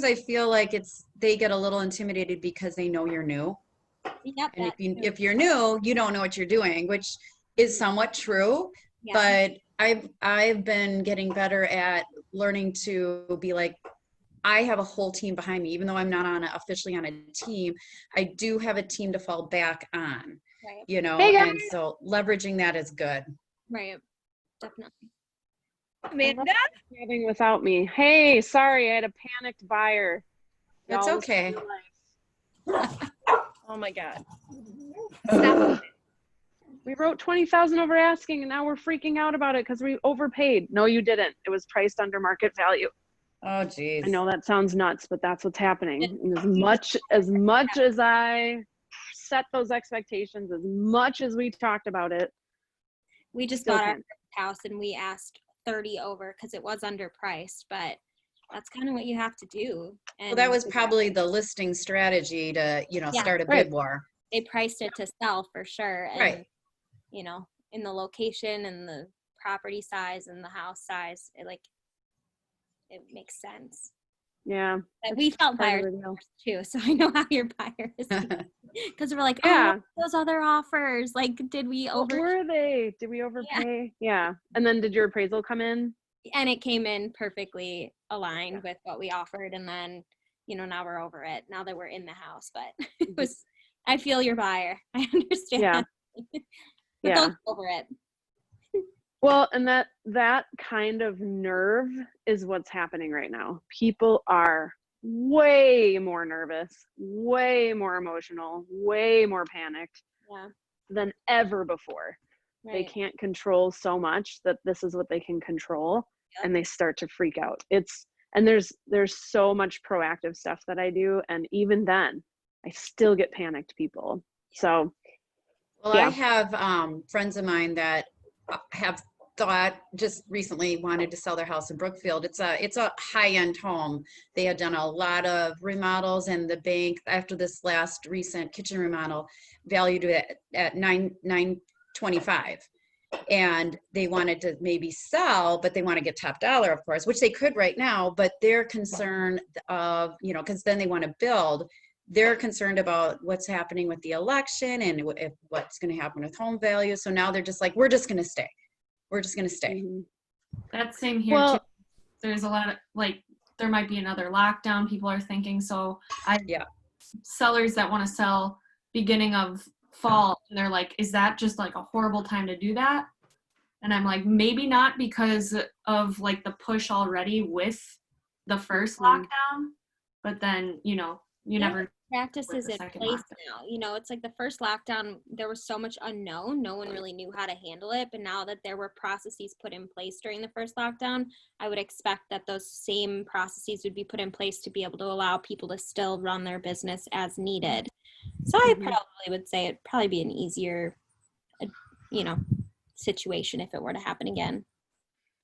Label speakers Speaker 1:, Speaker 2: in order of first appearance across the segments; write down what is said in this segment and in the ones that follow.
Speaker 1: I feel like they get a little intimidated because they know you're new.
Speaker 2: Yep,
Speaker 1: And
Speaker 2: that too.
Speaker 1: if you're new, you don't know what you're doing, which is somewhat true.
Speaker 2: Yeah.
Speaker 1: But I've been getting better at learning to be like, I have a whole team behind me, even though I'm not officially on a team. I do have a team to fall back on,
Speaker 2: Right.
Speaker 3: Hey guys.
Speaker 1: and so leveraging that is good.
Speaker 2: Right. Definitely.
Speaker 3: Amanda? Having without me. Hey, sorry, I had a panicked buyer.
Speaker 1: That's
Speaker 3: Y'all,
Speaker 1: okay.
Speaker 3: Oh my God. Stop. We wrote 20,000 over asking and now we're freaking out about it because we overpaid. No, you didn't. It was priced under market value.
Speaker 1: Oh, geez.
Speaker 3: I know that sounds nuts, but that's what's happening. And as much as I set those expectations, as much as we talked about it,
Speaker 2: We just
Speaker 3: still
Speaker 2: got our
Speaker 3: can't.
Speaker 2: house and we asked 30 over because it was underpriced, but that's kind of what you have to do. And
Speaker 1: Well, that was probably the listing strategy to,
Speaker 2: Yeah.
Speaker 1: start a
Speaker 3: Right.
Speaker 1: bid war.
Speaker 2: they priced it to sell for sure. And,
Speaker 1: Right.
Speaker 2: In the location and the property size and the house size, it makes sense.
Speaker 3: Yeah.
Speaker 2: But we felt
Speaker 3: part of
Speaker 2: buyers
Speaker 3: the deal.
Speaker 2: too, so I know how your buyers because we're like,
Speaker 3: Yeah.
Speaker 2: oh, those other offers. Like, did we
Speaker 3: What were they? Did we overpay? Yeah. And then did your appraisal come in?
Speaker 2: And it came in perfectly aligned with what we offered, and then now we're over it now that we're in the house. But it was, I feel your buyer. I understand.
Speaker 3: Yeah.
Speaker 2: But
Speaker 3: Yeah.
Speaker 2: they'll get over it.
Speaker 3: Well, and that kind of nerve is what's happening right now. People are way more nervous, way more emotional, way more panicked
Speaker 2: Yeah.
Speaker 3: than ever before.
Speaker 2: Right.
Speaker 3: They can't control so much that this is what they can control.
Speaker 2: Yep.
Speaker 3: And they start to freak out. And there's so much proactive stuff that I do, and even then I still get panicked people. So
Speaker 1: Well,
Speaker 3: yeah.
Speaker 1: I have friends of mine that have just recently wanted to sell their house in Brookfield. It's a high-end home. They had done a lot of remodels, and the bank, after this last recent kitchen remodel, valued it at $925. And they wanted to maybe sell, but they want to get top dollar, of course, which they could right now, but they're concerned of, because then they want to build. They're concerned about what's happening with the election and what's going to happen with home value. So now they're just like, we're just going to stay. We're just going to stay.
Speaker 3: Mm-hmm.
Speaker 4: That's same here too. There's a lot of there might be another lockdown, people are thinking. So sellers that want to sell beginning of fall, and they're like, is that just like a horrible time to do that? And I'm like, maybe not, because of the push already with the first lockdown, but then you never
Speaker 2: practice is in place now. It's like the first lockdown, there was so much unknown. No one really knew how to handle it. But now that there were processes put in place during the first lockdown, I would expect that those same processes would be put in place to be able to allow people to still run their business as needed. So I probably would say it'd probably be an easier, situation if it were to happen again.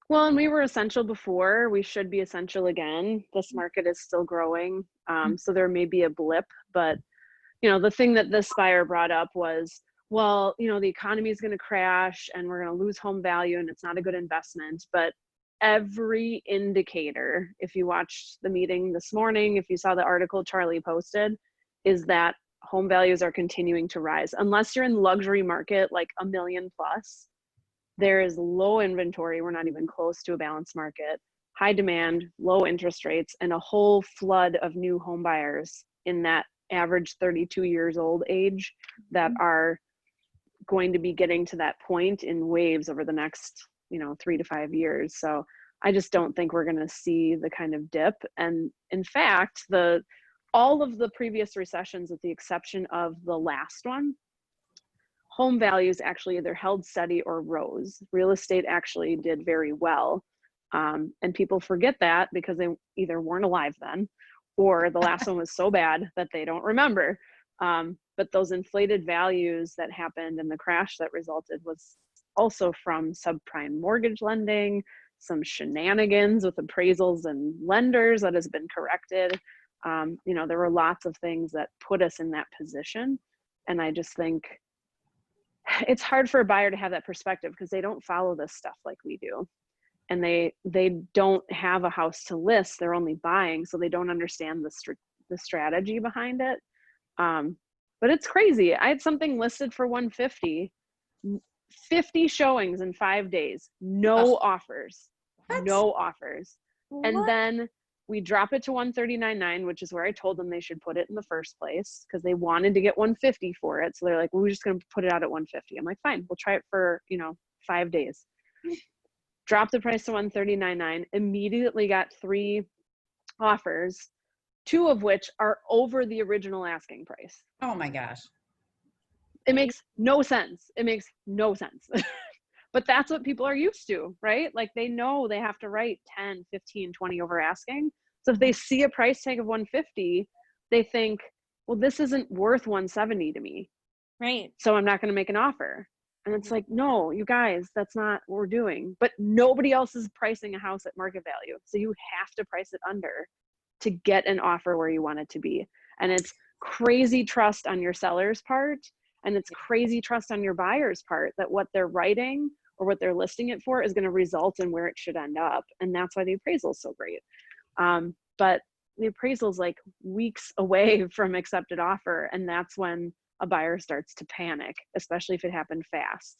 Speaker 3: Well, and we were essential before. We should be essential again. This market is still growing. So there may be a blip, but the thing that this buyer brought up was, well, the economy is going to crash and we're going to lose home value and it's not a good investment. But every indicator, if you watched the meeting this morning, if you saw the article Charlie posted, is that home values are continuing to rise. Unless you're in luxury market, like $1 million plus, there is low inventory. We're not even close to a balanced market, high demand, low interest rates, and a whole flood of new home buyers in that average 32 years old age that are going to be getting to that point in waves over the next 3 to 5 years. So I just don't think we're going to see the kind of dip. And in fact, all of the previous recessions, with the exception of the last one, home values actually either held steady or rose. Real estate actually did very well. And people forget that because they either weren't alive then, or the last one was so bad that they don't remember. But those inflated values that happened and the crash that resulted was also from subprime mortgage lending, some shenanigans with appraisals and lenders that has been corrected. There were lots of things that put us in that position. And I just think it's hard for a buyer to have that perspective because they don't follow this stuff like we do. and they don't have a house to list. They're only buying, so they don't understand the strategy behind it. But it's crazy. I had something listed for 150, 50 showings in 5 days, no offers, no offers. And
Speaker 2: What?
Speaker 3: then we drop it to 139.9, which is where I told them they should put it in the first place, because they wanted to get 150 for it. So they're like, well, we're just going to put it out at 150. I'm like, fine, we'll try it for, 5 days. Dropped the price to 139.9, immediately got 3 offers, 2 of which are over the original asking price.
Speaker 1: Oh my gosh.
Speaker 3: It makes no sense. It makes no sense. But that's what people are used to, right? Like they know they have to write 10, 15, 20 over asking. So if they see a price tag of 150, they think, well, this isn't worth 170 to me.
Speaker 2: Right.
Speaker 3: So I'm not going to make an offer. And it's like, no, you guys, that's not what we're doing. But nobody else is pricing a house at market value. So you have to price it under to get an offer where you want it to be. And it's crazy trust on your seller's part. And it's crazy trust on your buyer's part that what they're writing or what they're listing it for is going to result in where it should end up. And that's why the appraisal is so great. But the appraisal is like weeks away from accepted offer. And that's when a buyer starts to panic, especially if it happened fast.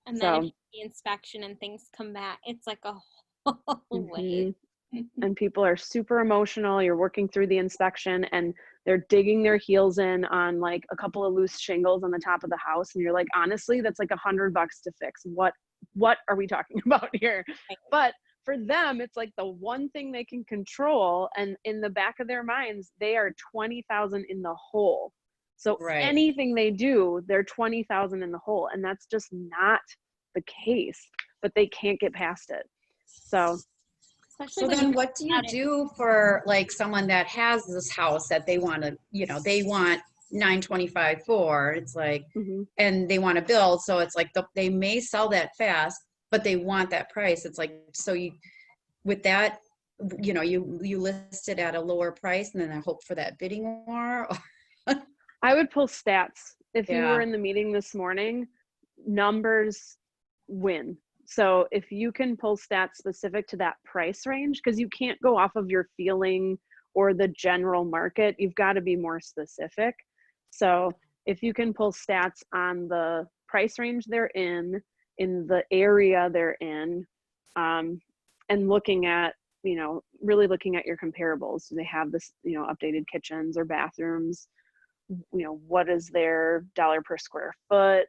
Speaker 2: And then if the inspection and things come back, it's like a whole wave.
Speaker 3: And people are super emotional. You're working through the inspection and they're digging their heels in on like a couple of loose shingles on the top of the house. And you're like, honestly, that's like $100 to fix. What are we talking about here?
Speaker 2: Right.
Speaker 3: But for them, it's like the one thing they can control. And in the back of their minds, they are 20,000 in the hole. So anything they do, they're 20,000 in the hole. And that's just not the case, but they can't get past it. So
Speaker 1: then what do you do for like someone that has this house that they want to, they want 925 for, it's like, and they want to build. So it's like they may sell that fast, but they want that price. It's like, so with that, you list it at a lower price and then I hope for that bidding war.
Speaker 3: I would pull stats. If you were in the meeting this morning, numbers win. So if you can pull stats specific to that price range, because you can't go off of your feeling or the general market, you've got to be more specific. So if you can pull stats on the price range they're in the area they're in, and looking at, really looking at your comparables. Do they have this, updated kitchens or bathrooms? What is their dollar per square foot?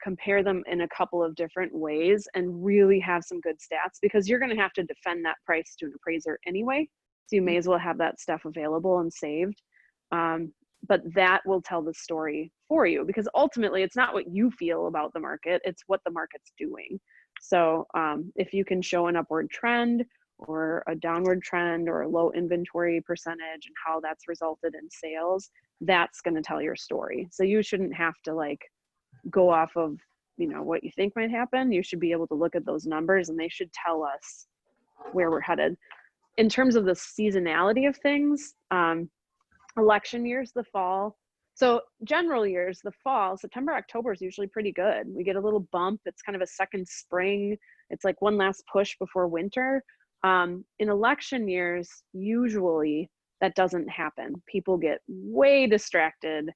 Speaker 3: Compare them in a couple of different ways and really have some good stats, because you're going to have to defend that price to an appraiser anyway. So you may as well have that stuff available and saved. But that will tell the story for you, because ultimately it's not what you feel about the market, it's what the market's doing. So if you can show an upward trend or a downward trend or a low inventory percentage and how that's resulted in sales, that's going to tell your story. So you shouldn't have to like go off of, what you think might happen. You should be able to look at those numbers and they should tell us where we're headed. In terms of the seasonality of things, election years, the fall. So general years, the fall, September, October is usually pretty good. We get a little bump. It's kind of a second spring. It's like one last push before winter. In election years, usually that doesn't happen. People get way distracted,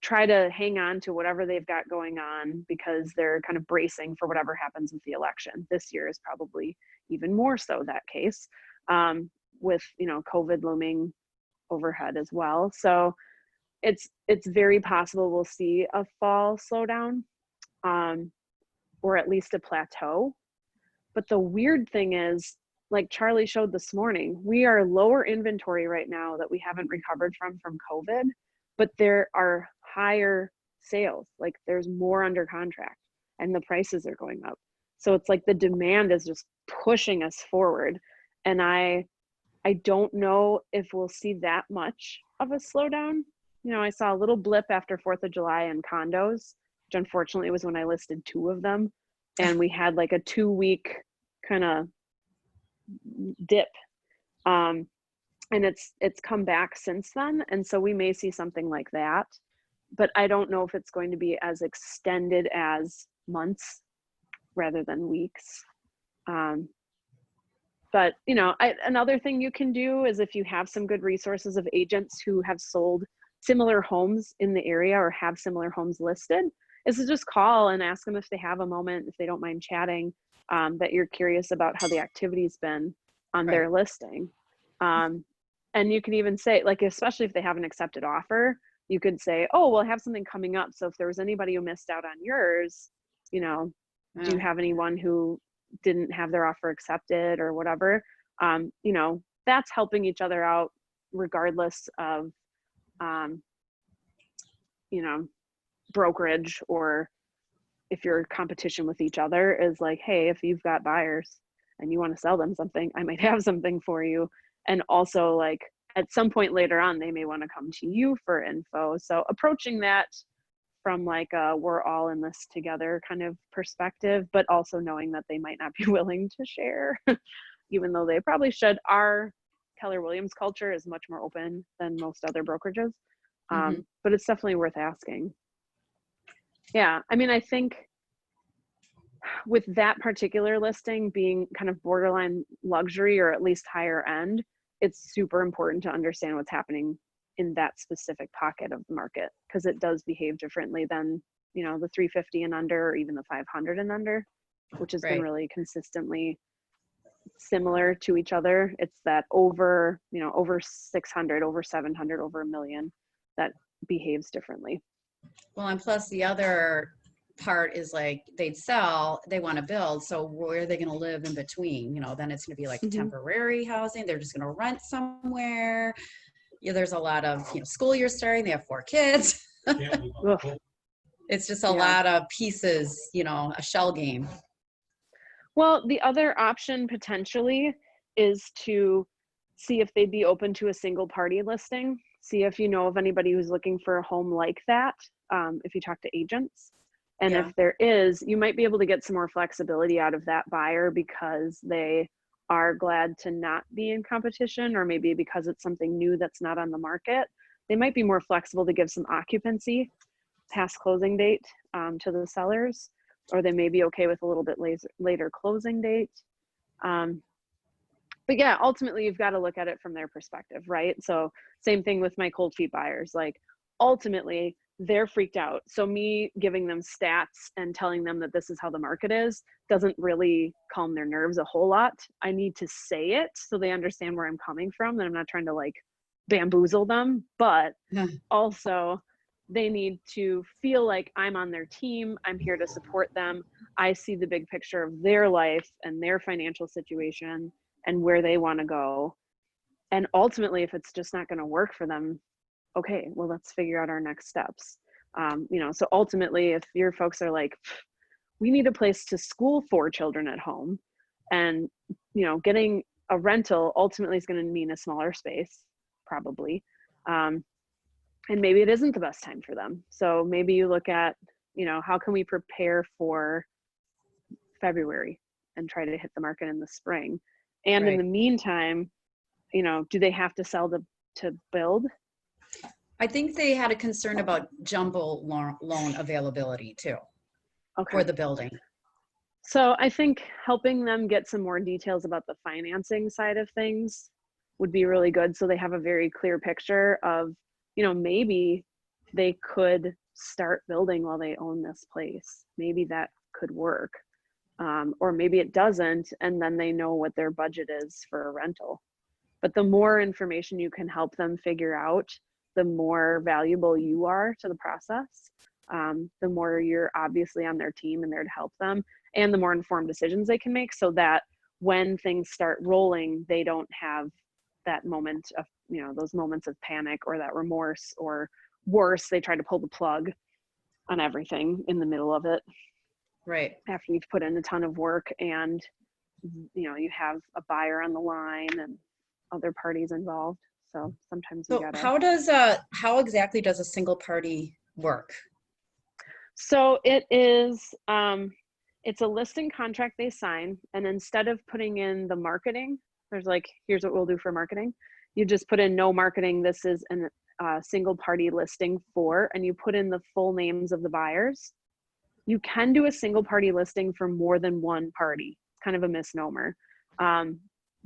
Speaker 3: try to hang on to whatever they've got going on because they're kind of bracing for whatever happens with the election. This year is probably even more so that case, with, COVID looming overhead as well. So it's very possible we'll see a fall slowdown, or at least a plateau. But the weird thing is, like Charlie showed this morning, we are lower inventory right now that we haven't recovered from COVID, but there are higher sales. Like there's more under contract and the prices are going up. So it's like the demand is just pushing us forward. And I don't know if we'll see that much of a slowdown. I saw a little blip after 4th of July in condos, which unfortunately was when I listed 2 of them. And we had like a 2-week kind of dip. And it's come back since then. And so we may see something like that, but I don't know if it's going to be as extended as months. rather than weeks. But another thing you can do is, if you have some good resources of agents who have sold similar homes in the area or have similar homes listed, is to just call and ask them if they have a moment, if they don't mind chatting, that you're curious about how the activity's been on their listing. And you can even say, like, especially if they have an accepted offer, you could say, oh, we'll have something coming up. So if there was anybody who missed out on yours, do you have anyone who didn't have their offer accepted or whatever? That's helping each other out regardless of, brokerage, or if you're competition with each other, is like, hey, if you've got buyers and you want to sell them something, I might have something for you. And also, like, at some point later on, they may want to come to you for info. So approaching that from like a we're all in this together kind of perspective, but also knowing that they might not be willing to share, even though they probably should. Our Keller Williams culture is much more open than most other brokerages, but it's definitely worth asking. Yeah, I mean, I think with that particular listing being kind of borderline luxury, or at least higher end, it's super important to understand what's happening in that specific pocket of the market, because it does behave differently than, the 350 and under, or even the 500 and under, which has been really consistently similar to each other. It's that over 600, over 700, over $1 million that behaves differently.
Speaker 1: Well, and plus the other part is, like, they want to build, so where are they going to live in between? Then it's going to be like temporary housing. They're just going to rent somewhere. There's a lot of, school year starting, they have 4 kids. It's just a lot of pieces, a shell game.
Speaker 3: Well, the other option potentially is to see if they'd be open to a single party listing. See if you know of anybody who's looking for a home like that, if you talk to agents. And if there is, you might be able to get some more flexibility out of that buyer, because they are glad to not be in competition, or maybe because it's something new that's not on the market. They might be more flexible to give some occupancy past closing date to the sellers, or they may be okay with a little bit later closing date. But yeah, ultimately you've got to look at it from their perspective, right? So same thing with my cold feet buyers. Like, ultimately they're freaked out. So me giving them stats and telling them that this is how the market is doesn't really calm their nerves a whole lot. I need to say it so they understand where I'm coming from, and I'm not trying to like bamboozle them, but also they need to feel like I'm on their team. I'm here to support them. I see the big picture of their life and their financial situation and where they want to go. And ultimately, if it's just not going to work for them, okay, well, let's figure out our next steps. So ultimately, if your folks are like, we need a place to school 4 children at home, and, getting a rental ultimately is going to mean a smaller space, probably. And maybe it isn't the best time for them. So maybe you look at, how can we prepare for February and try to hit the market in the spring? And in the meantime, do they have to sell to build?
Speaker 1: I think they had a concern about jumbo loan availability too, for the building.
Speaker 3: So I think helping them get some more details about the financing side of things would be really good, so they have a very clear picture of, maybe they could start building while they own this place. Maybe that could work. Or maybe it doesn't, and then they know what their budget is for a rental. But the more information you can help them figure out, the more valuable you are to the process. The more you're obviously on their team and there to help them, and the more informed decisions they can make, so that when things start rolling, they don't have that moment of, those moments of panic or that remorse, or worse, they try to pull the plug on everything in the middle of it.
Speaker 1: Right. After
Speaker 3: you've put in a ton of work, and, you have a buyer on the line and other parties involved. So sometimes you gotta.
Speaker 1: How exactly does a single party work?
Speaker 3: So it is, it's a listing contract they sign, and instead of putting in the marketing, there's like, here's what we'll do for marketing. You just put in no marketing. This is a single party listing for, and you put in the full names of the buyers. You can do a single party listing for more than one party. It's kind of a misnomer.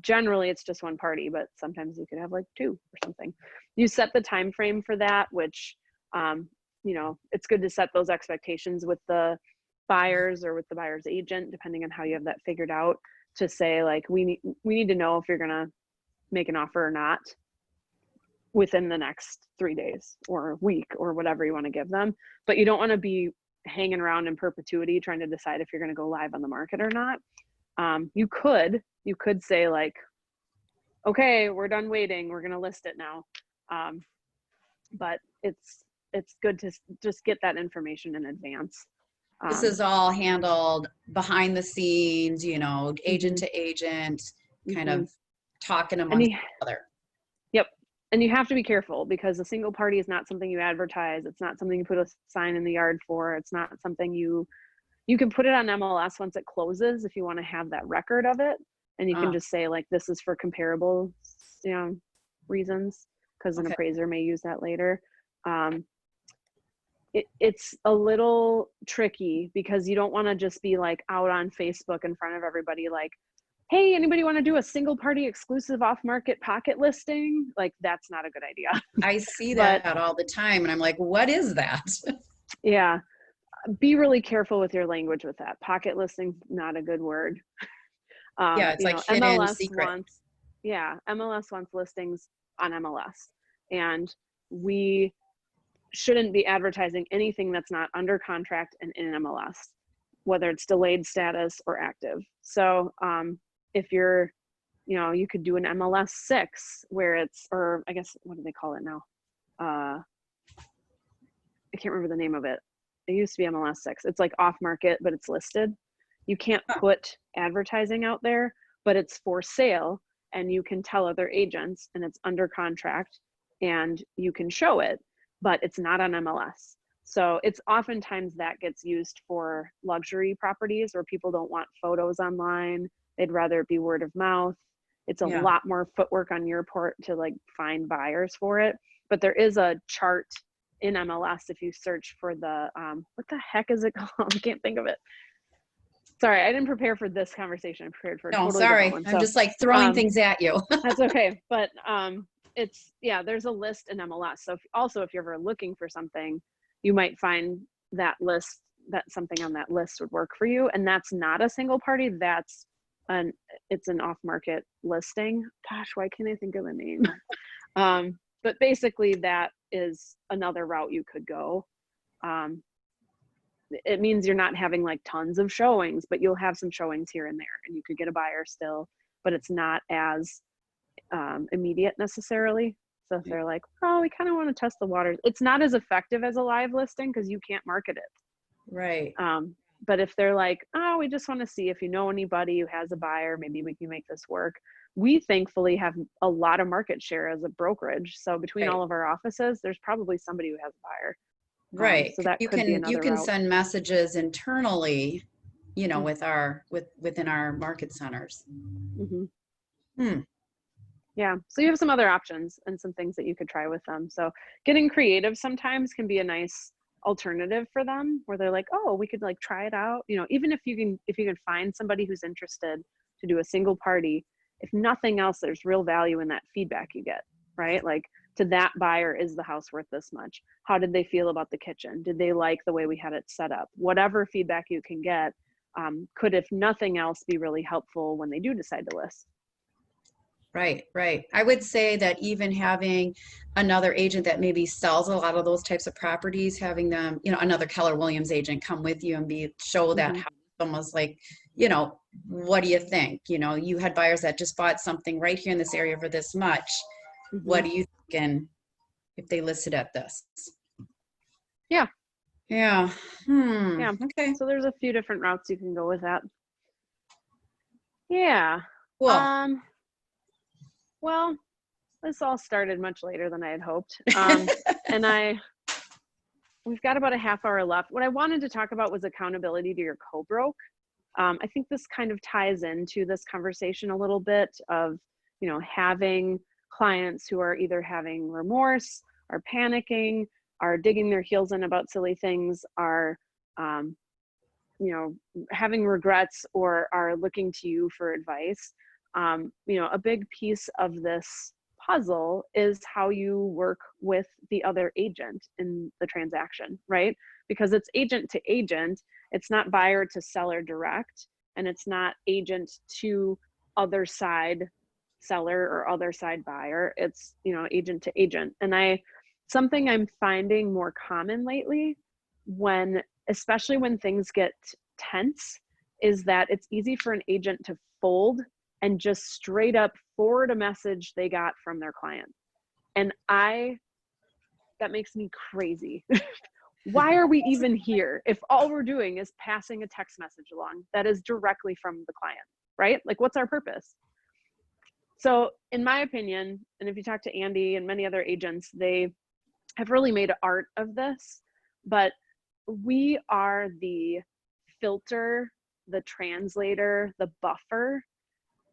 Speaker 3: Generally it's just one party, but sometimes you could have like two or something. You set the time frame for that, which you know, it's good to set those expectations with the buyers or with the buyer's agent, depending on how you have that figured out, to say like, we need to know if you're gonna make an offer or not within the next 3 days or a week or whatever you want to give them. But you don't want to be hanging around in perpetuity trying to decide if you're going to go live on the market or not. You could say like, okay, we're done waiting, we're going to list it now. But it's good to just get that information in advance.
Speaker 1: This is all handled behind the scenes, you know, agent to agent, kind of talking amongst each other.
Speaker 3: Yep. And you have to be careful, because a single party is not something you advertise. It's not something you put a sign in the yard for. It's not something you can put it on MLS once it closes if you want to have that record of it. And you can just say like, this is for comparable, you know, reasons, because an appraiser may use that later. It's a little tricky because you don't want to just be like out on Facebook in front of everybody like, hey, anybody want to do a single party exclusive off market pocket listing? Like, that's not a good idea.
Speaker 1: I see that all the time, and I'm like, what is that?
Speaker 3: Yeah. Be really careful with your language with that. Pocket listing, not a good word.
Speaker 1: Yeah, it's like hidden
Speaker 3: MLS
Speaker 1: secret.
Speaker 3: MLS wants listings on MLS, and we shouldn't be advertising anything that's not under contract and in MLS, whether it's delayed status or active. So if you're, you know, you could do an MLS 6 where it's, or I guess, what do they call it now? I can't remember the name of it. It used to be MLS 6. It's like off market, but it's listed. You can't put advertising out there, but it's for sale, and you can tell other agents, and it's under contract, and you can show it, but it's not on MLS. So it's oftentimes that gets used for luxury properties where people don't want photos online. They'd rather it be word of mouth. It's a lot more footwork on your part to like find buyers for it. But there is a chart in MLS if you search for the, what the heck is it called? I can't think of it. Sorry, I didn't prepare for this conversation. I prepared for a totally different one.
Speaker 1: I'm just like throwing things at you.
Speaker 3: That's okay. But it's, yeah, there's a list in MLS. So if you're ever looking for something, you might find that list, that something on that list would work for you. And that's not a single party. It's an off-market listing. Gosh, why can't I think of the name? But basically that is another route you could go. It means you're not having like tons of showings, but you'll have some showings here and there, and you could get a buyer still, but it's not as immediate necessarily. So if they're like, oh, we kind of want to test the waters, it's not as effective as a live listing because you can't market it.
Speaker 1: Right.
Speaker 3: But if they're like, oh, we just want to see if you know anybody who has a buyer, maybe we can make this work. We thankfully have a lot of market share as a brokerage. So between all of our offices, there's probably somebody who has a buyer.
Speaker 1: Right.
Speaker 3: So that
Speaker 1: you
Speaker 3: could be another
Speaker 1: you can
Speaker 3: route.
Speaker 1: send messages internally, you know, within our market centers.
Speaker 3: Yeah. So you have some other options and some things that you could try with them. So getting creative sometimes can be a nice alternative for them, where they're like, oh, we could like try it out. You know, even if you can find somebody who's interested to do a single party, if nothing else, there's real value in that feedback you get, right? Like, to that buyer, is the house worth this much? How did they feel about the kitchen? Did they like the way we had it set up? Whatever feedback you can get could, if nothing else, be really helpful when they do decide to list.
Speaker 1: Right, right. I would say that even having another agent that maybe sells a lot of those types of properties, having them, you know, another Keller Williams agent come with you and show that house, almost like, you know, what do you think? You know, you had buyers that just bought something right here in this area for this much. What do you think? And if they listed at this?
Speaker 3: Yeah.
Speaker 1: Yeah.
Speaker 3: Yeah.
Speaker 1: Okay.
Speaker 3: So there's a few different routes you can go with that. Yeah.
Speaker 1: Cool.
Speaker 3: Well, this all started much later than I had hoped. And we've got about a half hour left. What I wanted to talk about was accountability to your co-broke. I think this kind of ties into this conversation a little bit of, you know, having clients who are either having remorse, are panicking, are digging their heels in about silly things, are having regrets or are looking to you for advice, a big piece of this puzzle is how you work with the other agent in the transaction, right? Because it's agent to agent, it's not buyer to seller direct, and it's not agent to other side seller or other side buyer. It's, agent to agent. And something I'm finding more common lately, especially when things get tense, is that it's easy for an agent to fold and just straight up forward a message they got from their client. And that makes me crazy. Why are we even here if all we're doing is passing a text message along that is directly from the client, right? Like, what's our purpose? So in my opinion, and if you talk to Andy and many other agents, they have really made art of this, but we are the filter, the translator, the buffer.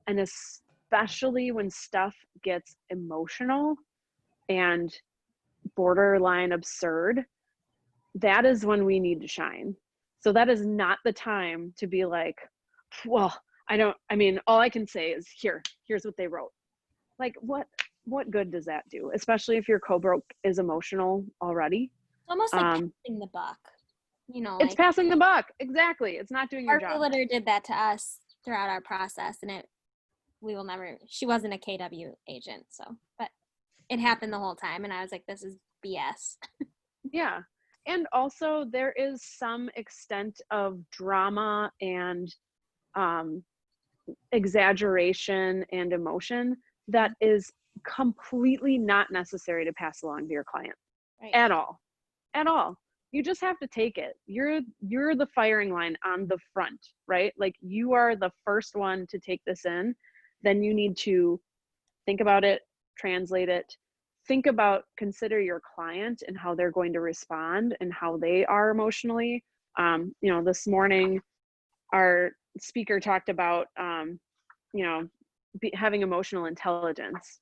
Speaker 3: And especially when stuff gets emotional and borderline absurd, that is when we need to shine. So that is not the time to be like, well, all I can say is here's what they wrote. Like, what good does that do? Especially if your co-broke is emotional already.
Speaker 2: It's almost like passing the buck.
Speaker 3: It's passing the buck. Exactly. It's not doing your job.
Speaker 2: Our realtor did that to us throughout our process, and she wasn't a KW agent, but it happened the whole time. And I was like, this is BS.
Speaker 3: Yeah. And also there is some extent of drama and exaggeration and emotion that is completely not necessary to pass along to your client. Right. At all. You just have to take it. You're the firing line on the front, right? Like, you are the first one to take this in. Then you need to think about it, translate it, consider your client and how they're going to respond and how they are emotionally. This morning, our speaker talked about, having emotional intelligence.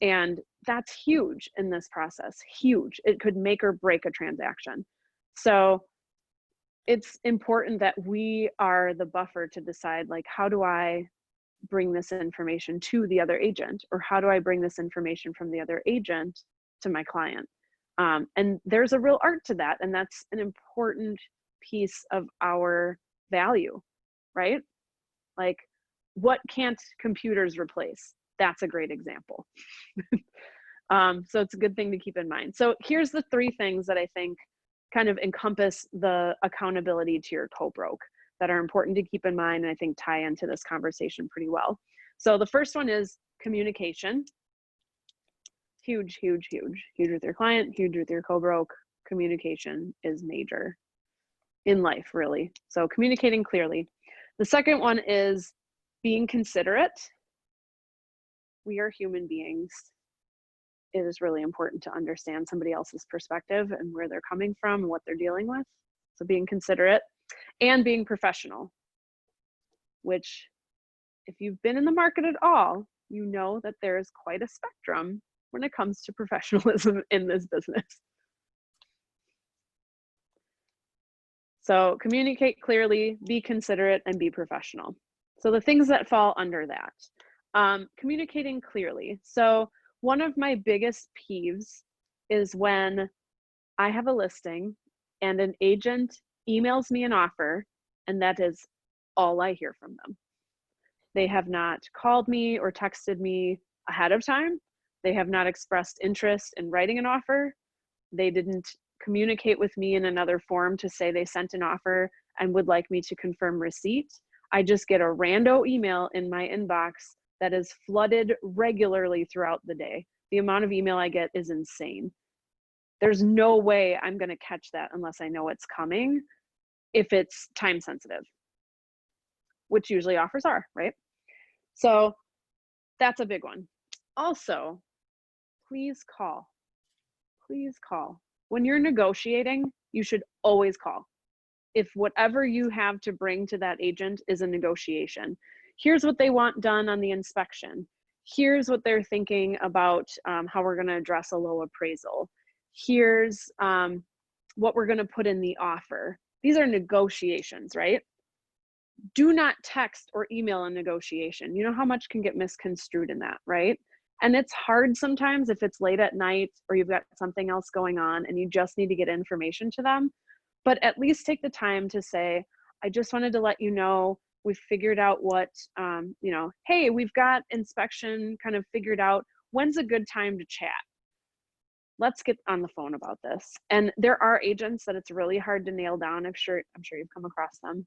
Speaker 3: And that's huge in this process, huge. It could make or break a transaction. So it's important that we are the buffer to decide, like, how do I bring this information to the other agent, or how do I bring this information from the other agent to my client? And there's a real art to that. And that's an important piece of our value, right? Like, what can't computers replace? That's a great example. So it's a good thing to keep in mind. So here's the 3 things that I think kind of encompass the accountability to your co-broke that are important to keep in mind, and I think tie into this conversation pretty well. So the first one is communication. Huge with your client, huge with your co-broke. Communication is major in life, really. So communicating clearly. The second one is being considerate. We are human beings. It is really important to understand somebody else's perspective and where they're coming from and what they're dealing with. So being considerate and being professional, which, if you've been in the market at all, you know that there is quite a spectrum when it comes to professionalism in this business. So communicate clearly, be considerate, and be professional. So the things that fall under that, communicating clearly. So one of my biggest peeves is when I have a listing and an agent emails me an offer, and that is all I hear from them. They have not called me or texted me ahead of time. They have not expressed interest in writing an offer. They didn't communicate with me in another form to say they sent an offer and would like me to confirm receipt. I just get a rando email in my inbox that is flooded regularly throughout the day. The amount of email I get is insane. There's no way I'm going to catch that unless I know it's coming, if it's time sensitive, which usually offers are, right? So that's a big one. Also, please call. Please call. When you're negotiating, you should always call. If whatever you have to bring to that agent is a negotiation, here's what they want done on the inspection. Here's what they're thinking about how we're going to address a low appraisal. Here's what we're going to put in the offer. These are negotiations, right? Do not text or email a negotiation. You know how much can get misconstrued in that, right? And it's hard sometimes if it's late at night or you've got something else going on and you just need to get information to them. But at least take the time to say, I just wanted to let you know we've figured out what, hey, we've got inspection kind of figured out. When's a good time to chat? Let's get on the phone about this. And there are agents that it's really hard to nail down. I'm sure you've come across them.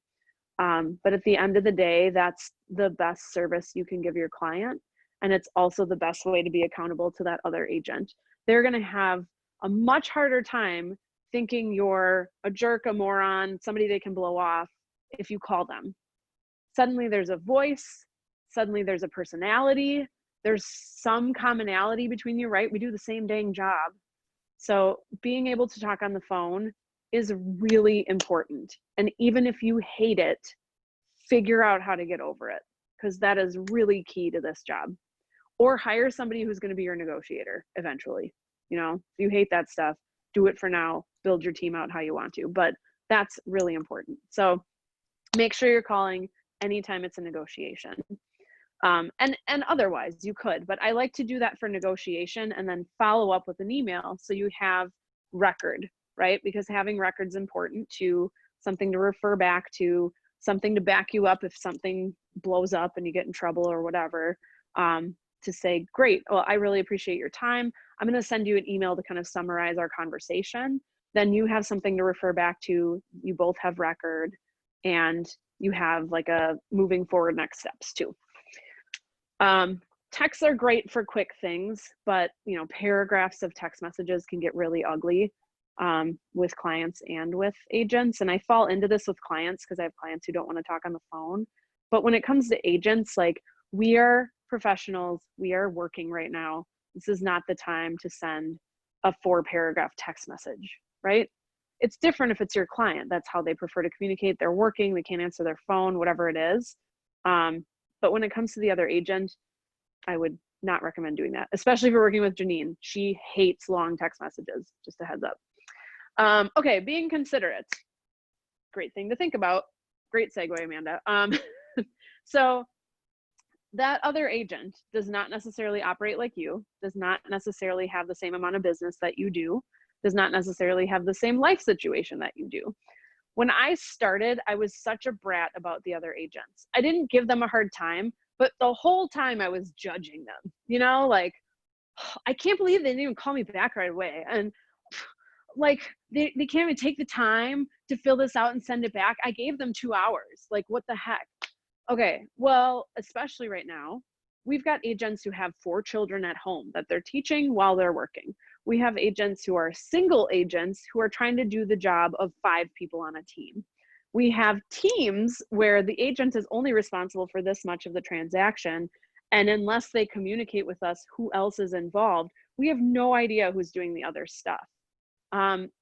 Speaker 3: But at the end of the day, that's the best service you can give your client. And it's also the best way to be accountable to that other agent. They're going to have a much harder time thinking you're a jerk, a moron, somebody they can blow off if you call them. Suddenly there's a voice, suddenly there's a personality, there's some commonality between you, right? We do the same dang job. So being able to talk on the phone is really important. And even if you hate it, figure out how to get over it, because that is really key to this job. Or hire somebody who's going to be your negotiator eventually. If you hate that stuff, do it for now, build your team out how you want to, but that's really important. So make sure you're calling anytime it's a negotiation. And otherwise you could, but I like to do that for negotiation and then follow up with an email so you have record, right? Because having record's important, to something to refer back to, something to back you up if something blows up and you get in trouble or whatever, to say, great, well, I really appreciate your time. I'm going to send you an email to kind of summarize our conversation. Then you have something to refer back to, you both have record, and you have like a moving forward next steps too. Texts are great for quick things, but paragraphs of text messages can get really ugly with clients and with agents. And I fall into this with clients because I have clients who don't want to talk on the phone. But when it comes to agents, like, we are professionals, we are working right now. This is not the time to send a 4-paragraph text message, right? It's different if it's your client. That's how they prefer to communicate. They're working, they can't answer their phone, whatever it is. But when it comes to the other agent, I would not recommend doing that, especially if you're working with Janine. She hates long text messages, just a heads up. Okay, being considerate. Great thing to think about. Great segue, Amanda. So that other agent does not necessarily operate like you, does not necessarily have the same amount of business that you do, does not necessarily have the same life situation that you do. When I started, I was such a brat about the other agents. I didn't give them a hard time, but the whole time I was judging them, like, I can't believe they didn't even call me back right away. And like, they can't even take the time to fill this out and send it back. I gave them 2 hours. Like, what the heck? Okay, well, especially right now, we've got agents who have 4 children at home that they're teaching while they're working. We have agents who are single agents who are trying to do the job of 5 people on a team. We have teams where the agent is only responsible for this much of the transaction, and unless they communicate with us who else is involved, we have no idea who's doing the other stuff.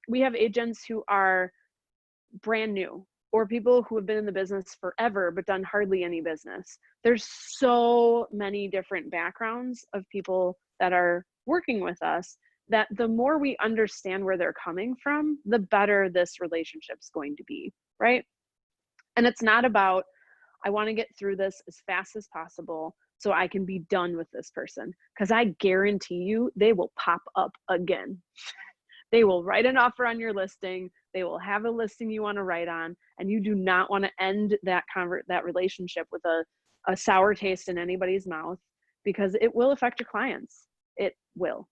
Speaker 3: We have agents who are brand new, or people who have been in the business forever but done hardly any business. There's so many different backgrounds of people that are working with us that the more we understand where they're coming from, the better this relationship's going to be, right? And it's not about, I want to get through this as fast as possible so I can be done with this person, because I guarantee you they will pop up again. They will write an offer on your listing. They will have a listing you want to write on, and you do not want to end that relationship with a sour taste in anybody's mouth, because it will affect your clients. It will.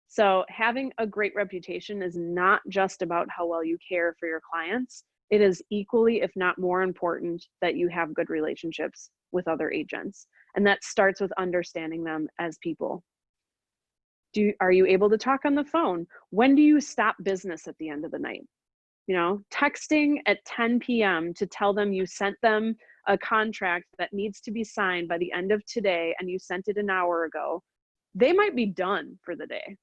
Speaker 3: So having a great reputation is not just about how well you care for your clients. It is equally, if not more important, that you have good relationships with other agents. And that starts with understanding them as people. Are you able to talk on the phone? When do you stop business at the end of the night? Texting at 10 p.m. to tell them you sent them a contract that needs to be signed by the end of today and you sent it an hour ago, they might be done for the day.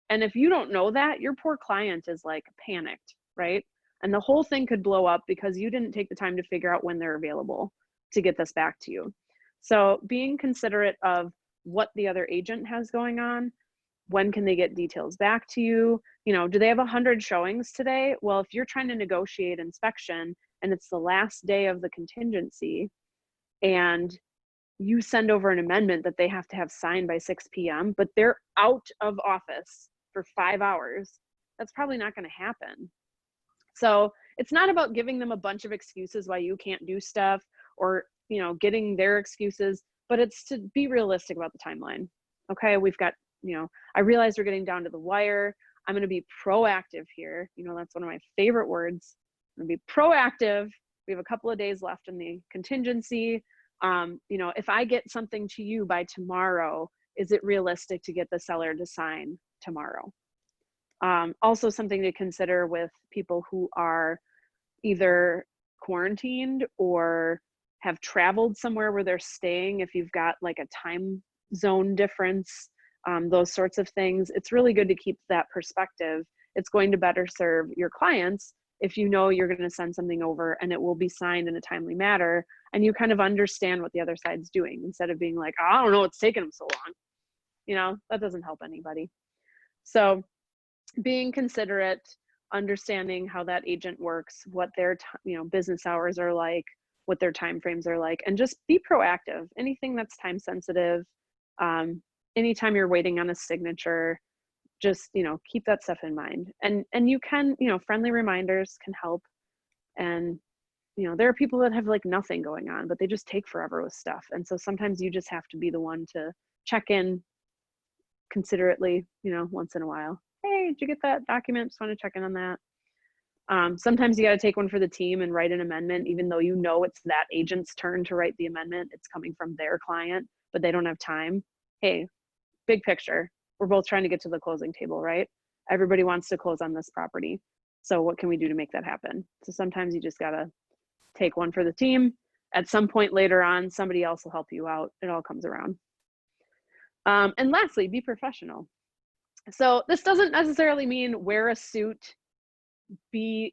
Speaker 3: And if you don't know that, your poor client is like panicked, right? And the whole thing could blow up because you didn't take the time to figure out when they're available to get this back to you. So being considerate of what the other agent has going on, when can they get details back to you? You know, do they have 100 showings today? Well, if you're trying to negotiate inspection and it's the last day of the contingency and you send over an amendment that they have to have signed by 6 p.m., but they're out of office for 5 hours, that's probably not going to happen. So it's not about giving them a bunch of excuses why you can't do stuff or, you know, getting their excuses, but it's to be realistic about the timeline. Okay, we've got, you know, I realize we're getting down to the wire. I'm going to be proactive here. You know, that's one of my favorite words. I'm going to be proactive. We have a couple of days left in the contingency. You know, if I get something to you by tomorrow, is it realistic to get the seller to sign tomorrow? Also something to consider with people who are either quarantined or have traveled somewhere where they're staying, if you've got like a time zone difference, those sorts of things, it's really good to keep that perspective. It's going to better serve your clients if you know you're going to send something over and it will be signed in a timely manner, and you kind of understand what the other side's doing instead of being like, I don't know what's taking them so long. You know, that doesn't help anybody. So being considerate, understanding how that agent works, what their you know, business hours are like, what their time frames are like, and just be proactive. Anything that's time sensitive, anytime you're waiting on a signature, just, you know, keep that stuff in mind. And you can, you know, friendly reminders can help. And, you know, there are people that have like nothing going on, but they just take forever with stuff. And so sometimes you just have to be the one to check in considerately, you know, once in a while. Hey, did you get that document? Just want to check in on that. Sometimes you got to take one for the team and write an amendment, even though you know it's that agent's turn to write the amendment. It's coming from their client, but they don't have time. Hey, big picture. We're both trying to get to the closing table, right? Everybody wants to close on this property. So what can we do to make that happen? So sometimes you just got to take one for the team. At some point later on, somebody else will help you out. It all comes around. And lastly, be professional. So this doesn't necessarily mean wear a suit, be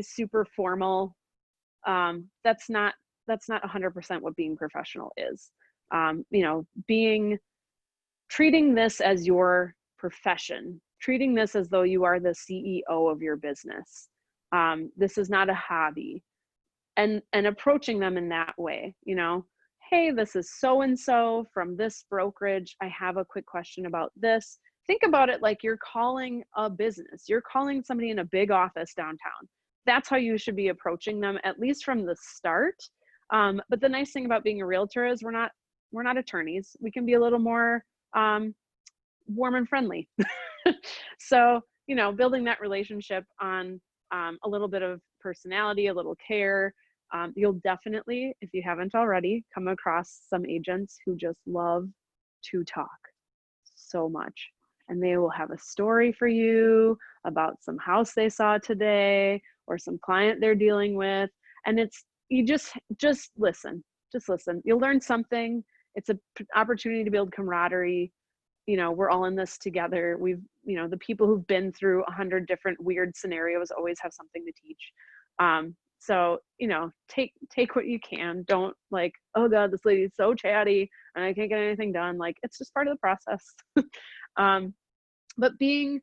Speaker 3: super formal. That's not 100% what being professional is. You know, treating this as your profession, treating this as though you are the CEO of your business. This is not a hobby, and approaching them in that way, you know, hey, this is so-and-so from this brokerage. I have a quick question about this. Think about it like you're calling a business. You're calling somebody in a big office downtown. That's how you should be approaching them, at least from the start. But the nice thing about being a realtor is we're not attorneys. We can be a little more warm and friendly. So, you know, building that relationship on a little bit of personality, a little care. You'll definitely, if you haven't already, come across some agents who just love to talk so much. And they will have a story for you about some house they saw today or some client they're dealing with. And you just listen, You'll learn something. It's an opportunity to build camaraderie. You know, we're all in this together. You know, the people who've been through 100 different weird scenarios always have something to teach. So, you know, take what you can. Don't like, oh God, this lady's so chatty and I can't get anything done. Like, it's just part of the process. But being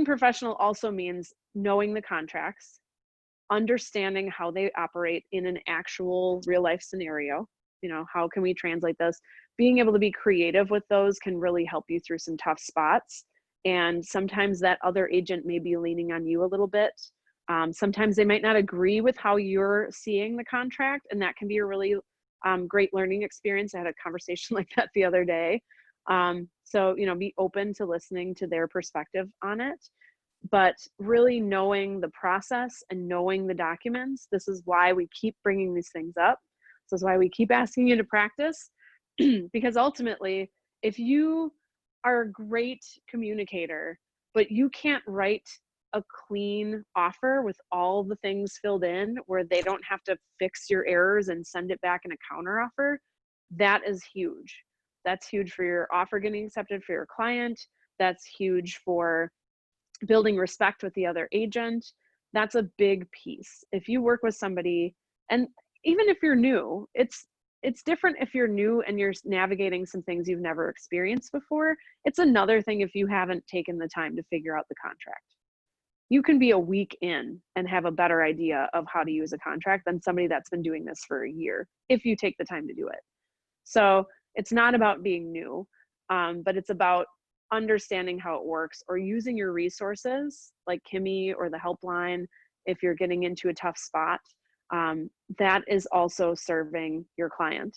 Speaker 3: professional also means knowing the contracts, understanding how they operate in an actual real life scenario. You know, how can we translate this? Being able to be creative with those can really help you through some tough spots. And sometimes that other agent may be leaning on you a little bit. Sometimes they might not agree with how you're seeing the contract, and that can be a really great learning experience. I had a conversation like that the other day. So, you know, be open to listening to their perspective on it, but really knowing the process and knowing the documents. This is why we keep bringing these things up. This is why we keep asking you to practice, because ultimately, if you are a great communicator, but you can't write a clean offer with all the things filled in where they don't have to fix your errors and send it back in a counter offer, that is huge. That's huge for your offer getting accepted for your client. That's huge for building respect with the other agent. That's a big piece. If you work with somebody, and even if you're new, it's it's different if you're new and you're navigating some things you've never experienced before. It's another thing if you haven't taken the time to figure out the contract. You can be a week in and have a better idea of how to use a contract than somebody that's been doing this for a year, if you take the time to do it. So it's not about being new, but it's about understanding how it works, or using your resources like Kimmy or the helpline if you're getting into a tough spot. That is also serving your client,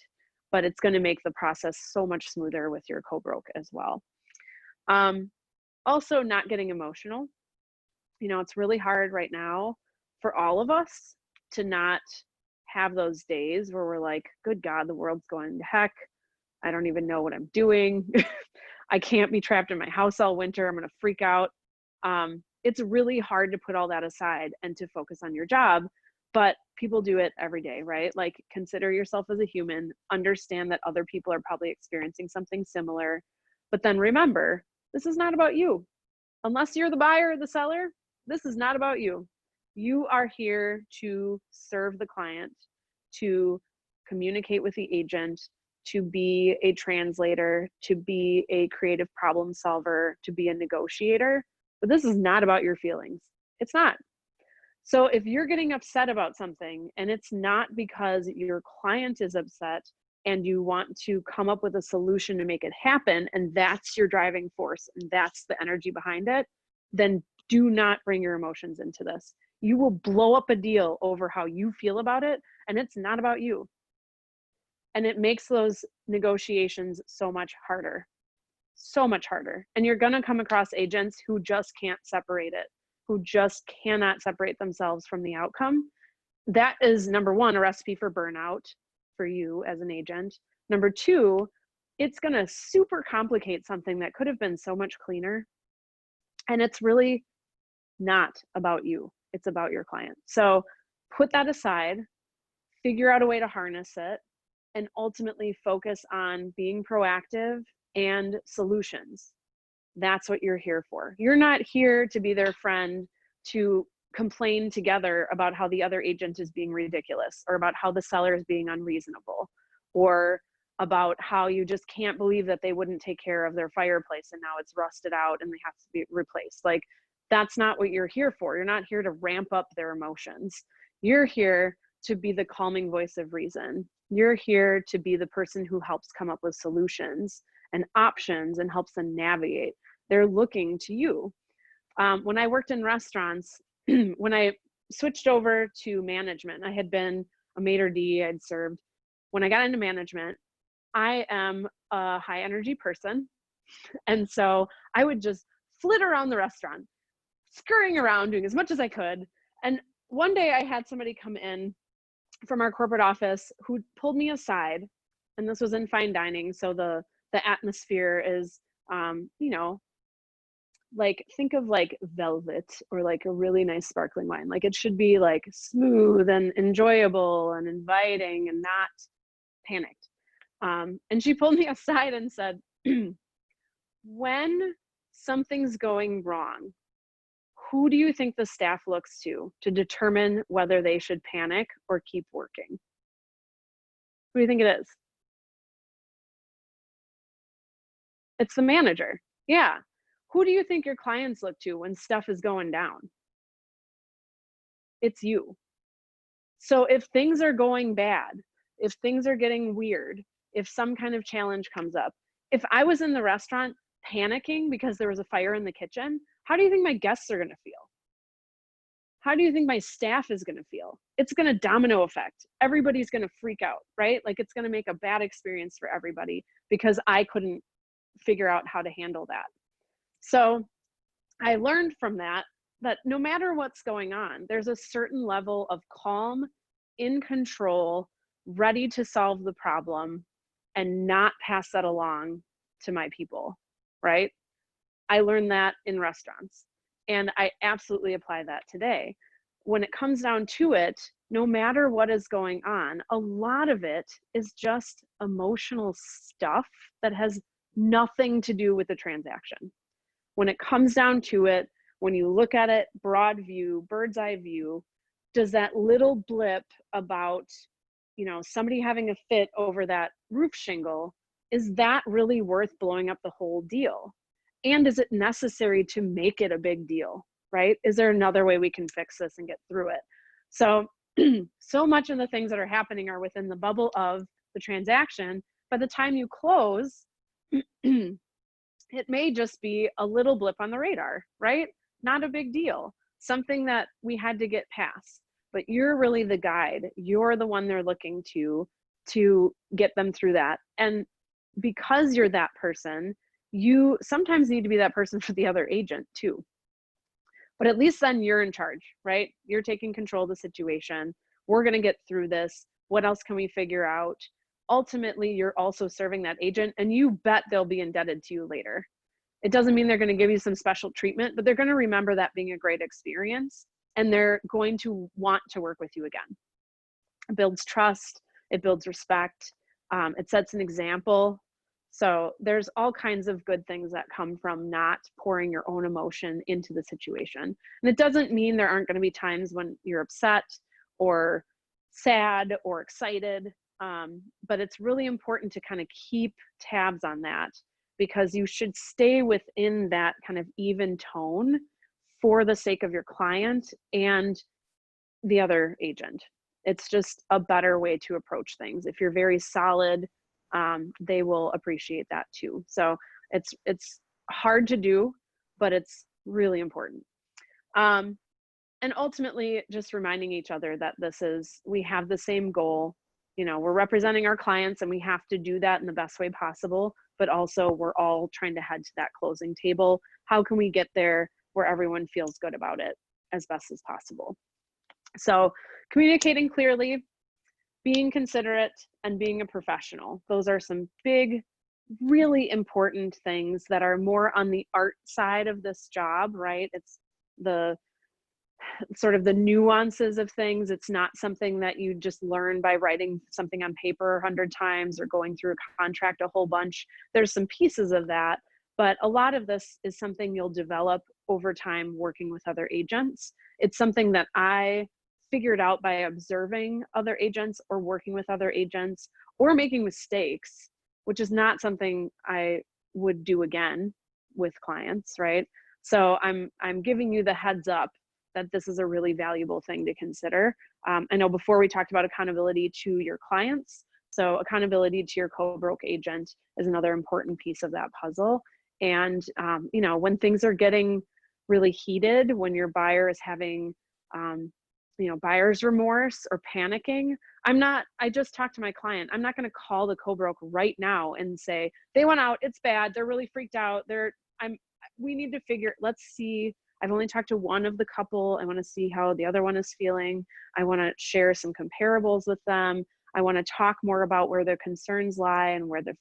Speaker 3: but it's going to make the process so much smoother with your co-broke as well. Also, not getting emotional. You know, it's really hard right now for all of us to not have those days where we're like, good God, the world's going to heck. I don't even know what I'm doing. I can't be trapped in my house all winter. I'm going to freak out. It's really hard to put all that aside and to focus on your job, but people do it every day, right? Like, consider yourself as a human, understand that other people are probably experiencing something similar, but then remember, this is not about you. Unless you're the buyer or the seller, this is not about you. You are here to serve the client, to communicate with the agent, to be a translator, to be a creative problem solver, to be a negotiator. But this is not about your feelings. It's not. So if you're getting upset about something and it's not because your client is upset and you want to come up with a solution to make it happen, and that's your driving force and that's the energy behind it, then do not bring your emotions into this. You will blow up a deal over how you feel about it, and it's not about you. And it makes those negotiations so much harder, so much harder. And you're going to come across agents who just can't separate it, who just cannot separate themselves from the outcome. That is, number one, a recipe for burnout for you as an agent. Number two, it's going to super complicate something that could have been so much cleaner. And it's really not about you. It's about your client. So put that aside, figure out a way to harness it, and ultimately focus on being proactive and solutions. That's what you're here for. You're not here to be their friend to complain together about how the other agent is being ridiculous, or about how the seller is being unreasonable, or about how you just can't believe that they wouldn't take care of their fireplace and now it's rusted out and they have to be replaced. Like, that's not what you're here for. You're not here to ramp up their emotions. You're here to be the calming voice of reason. You're here to be the person who helps come up with solutions and options and helps them navigate. They're looking to you. When I worked in restaurants, when I switched over to management, I had been a maitre d', I'd served. When I got into management, I am a high energy person. And so I would just flit around the restaurant, scurrying around, doing as much as I could. And one day I had somebody come in from our corporate office who pulled me aside, and this was in fine dining. So the atmosphere is, you know, like, think of like velvet or like a really nice sparkling wine. Like, it should be like smooth and enjoyable and inviting and not panicked. And she pulled me aside and said, when something's going wrong, who do you think the staff looks to determine whether they should panic or keep working? Who do you think it is? It's the manager. Yeah. Who do you think your clients look to when stuff is going down? It's you. So if things are going bad, if things are getting weird, if some kind of challenge comes up, if I was in the restaurant panicking because there was a fire in the kitchen, how do you think my guests are going to feel? How do you think my staff is going to feel? It's going to domino effect. Everybody's going to freak out, right? Like, it's going to make a bad experience for everybody because I couldn't figure out how to handle that. So I learned from that no matter what's going on, there's a certain level of calm, in control, ready to solve the problem and not pass that along to my people, right? I learned that in restaurants, and I absolutely apply that today. When it comes down to it, no matter what is going on, a lot of it is just emotional stuff that has nothing to do with the transaction. When it comes down to it, when you look at it broad view, bird's eye view, does that little blip about somebody having a fit over that roof shingle, is that really worth blowing up the whole deal? And is it necessary to make it a big deal, right? Is there another way we can fix this and get through it? So, so much of the things that are happening are within the bubble of the transaction. By the time you close, it may just be a little blip on the radar, right? Not a big deal, something that we had to get past, but you're really the guide. You're the one they're looking to get them through that. And because you're that person, you sometimes need to be that person for the other agent too. But at least then you're in charge, right? You're taking control of the situation. We're going to get through this. What else can we figure out? Ultimately, you're also serving that agent, and you bet they'll be indebted to you later. It doesn't mean they're going to give you some special treatment, but they're going to remember that being a great experience, and they're going to want to work with you again. It builds trust. It builds respect. It sets an example. So there's all kinds of good things that come from not pouring your own emotion into the situation. And it doesn't mean there aren't going to be times when you're upset or sad or excited, but it's really important to kind of keep tabs on that, because you should stay within that kind of even tone for the sake of your client and the other agent. It's just a better way to approach things. If you're very solid, they will appreciate that too. So it's hard to do, but it's really important. And ultimately just reminding each other that we have the same goal. We're representing our clients, and we have to do that in the best way possible, but also we're all trying to head to that closing table. How can we get there where everyone feels good about it as best as possible? So communicating clearly, being considerate, and being a professional. Those are some big, really important things that are more on the art side of this job, right? It's the sort of the nuances of things. It's not something that you just learn by writing something on paper 100 times or going through a contract a whole bunch. There's some pieces of that, but a lot of this is something you'll develop over time working with other agents. It's something that I figured out by observing other agents or working with other agents or making mistakes, which is not something I would do again with clients, right? So I'm giving you the heads up that this is a really valuable thing to consider. I know before we talked about accountability to your clients. So accountability to your co-broke agent is another important piece of that puzzle. And when things are getting really heated, when your buyer is having buyer's remorse or panicking, I just talked to my client. I'm not going to call the co-broke right now and say, they went out, it's bad, they're really freaked out. We need to let's see. I've only talked to one of the couple. I want to see how the other one is feeling. I want to share some comparables with them. I want to talk more about where their concerns lie and where their